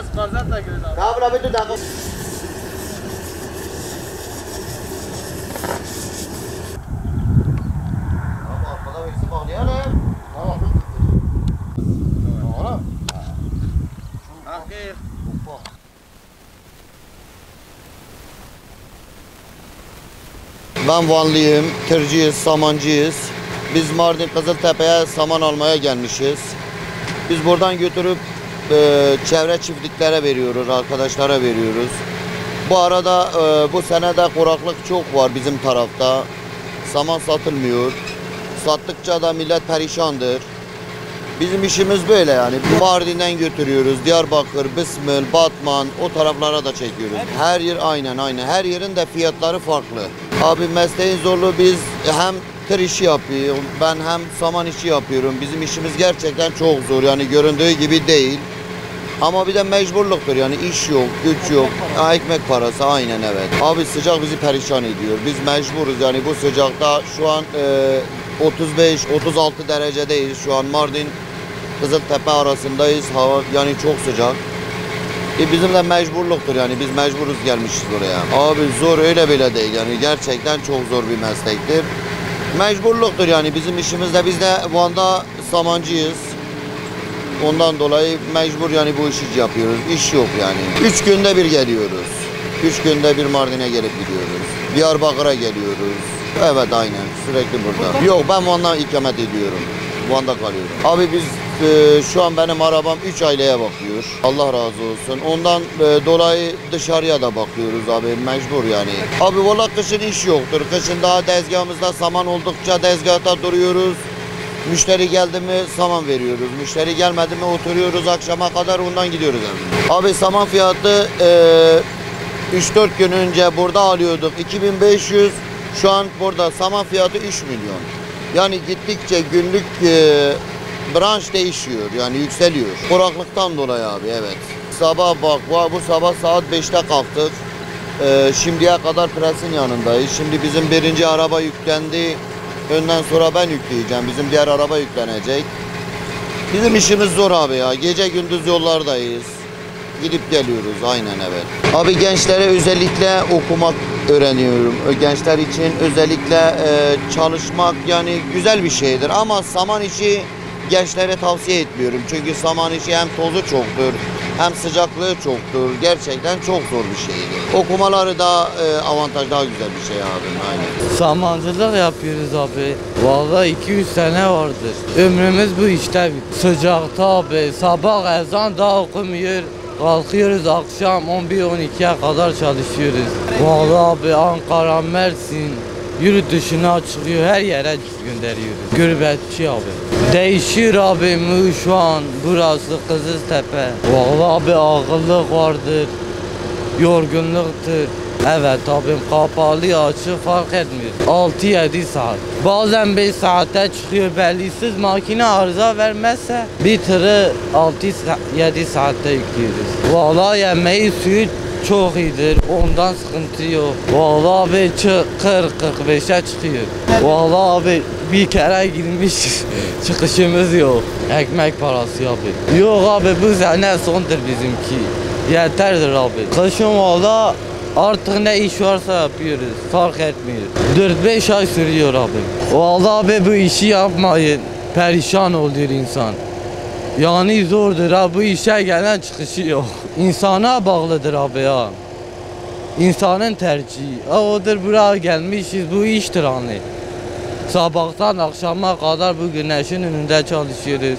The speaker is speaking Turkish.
از قرضت نگیرید abi. Kabul abi dur dakika. Abi arkada birisi bağlayalım. Tamam. Oğlum. Akir. Ben Vanlıyım, tırcıyız, samancıyız. Biz Mardin Kızıltepe'ye saman almaya gelmişiz. Biz buradan götürüp çevre çiftliklere veriyoruz, arkadaşlara veriyoruz. Bu arada bu sene de kuraklık çok var bizim tarafta. Saman satılmıyor. Sattıkça da millet perişandır. Bizim işimiz böyle yani. Mardin'den götürüyoruz. Diyarbakır, Bismil, Batman o taraflara da çekiyoruz. Her yer aynen. Her yerin de fiyatları farklı. Abi mesleğin zorluğu biz hem tır işi yapıyorum. Ben hem saman işi yapıyorum. Bizim işimiz gerçekten çok zor. Yani göründüğü gibi değil. Ama bir de mecburluktur yani iş yok, güç yok. Ekmek parası aynen evet. Abi sıcak bizi perişan ediyor. Biz mecburuz yani bu sıcakta şu an 35-36 derecedeyiz. Şu an Mardin Kızıltepe arasındayız. Hava yani çok sıcak. Bizim de mecburluktur yani biz mecburuz gelmişiz buraya. Abi zor öyle bile değil yani gerçekten çok zor bir meslektir. Mecburluktur yani bizim işimizde biz de Van'da samancıyız. Ondan dolayı mecbur yani bu işi yapıyoruz. İş yok yani. 3 günde bir geliyoruz. 3 günde bir Mardin'e gelip gidiyoruz. Diyarbakır'a geliyoruz. Evet aynen sürekli burada. Yok ben Van'da ikamet ediyorum. Van'da kalıyorum. Abi biz şu an benim arabam 3 aileye bakıyor. Allah razı olsun. Ondan dolayı dışarıya da bakıyoruz abi mecbur yani. Abi valla kışın iş yoktur. Kışın daha tezgahımızda saman oldukça tezgahta duruyoruz. Müşteri geldi mi saman veriyoruz. Müşteri gelmedi mi oturuyoruz akşama kadar ondan gidiyoruz yani. Abi saman fiyatı 3-4 gün önce burada alıyorduk 2500. Şu an burada saman fiyatı 3 milyon. Yani gittikçe günlük branş değişiyor yani yükseliyor. Kuraklıktan dolayı abi evet. Sabah bak bu sabah saat 5'te kalktık. Şimdiye kadar presin yanındayız. Şimdi bizim birinci araba yüklendi. Önden sonra ben yükleyeceğim. Bizim diğer araba yüklenecek. Bizim işimiz zor abi ya. Gece gündüz yollardayız. Gidip geliyoruz aynen evet. Abi gençlere özellikle okumak öğreniyorum. Gençler için özellikle çalışmak yani güzel bir şeydir. Ama saman işi gençlere tavsiye etmiyorum. Çünkü saman işi hem tozu çoktur hem sıcaklığı çoktur. Gerçekten çok zor bir şeydir. Okumaları da avantaj daha güzel bir şey abi. Aynen. Samancılık yapıyoruz abi. Vallahi 200 sene vardır. Ömrümüz bu işte. Sıcakta abi. Sabah ezan daha okumuyor. Kalkıyoruz akşam 11-12'ye kadar çalışıyoruz. Vallahi abi Ankara, Mersin, yurt dışına çıkıyor, her yere gönderiyoruz. Gurbetçi abi. Değişiyor abi şu an burası Kızıltepe. Vallahi abi ağırlık vardır, yorgunluktur. Evet abim kapalı açık fark etmiyor. 6-7 saat. Bazen 5 saate çıkıyor bellisiz makine arıza vermezse bir tırı 6-7 saatte yüklüyoruz. Vallahi yemeği suyu çok iyidir. Ondan sıkıntı yok. Vallahi abi 40-45'e çıkıyor. Vallahi abi bir kere girmiş çıkışımız yok. Ekmek parası abi. Yok abi bu sene sondur bizimki. Yeterdir abi. Kışın valla artık ne iş varsa yapıyoruz. Fark etmiyor. 4-5 ay sürüyor abi. Vallahi abi bu işi yapmayın. Perişan oluyor insan. Yani zordur ha bu işe gelen çıkışı yok. İnsana bağlıdır abi ya. İnsanın tercihi. Odur buraya gelmişiz bu iştir hani. Sabahtan akşama kadar bu güneşin önünde çalışıyoruz.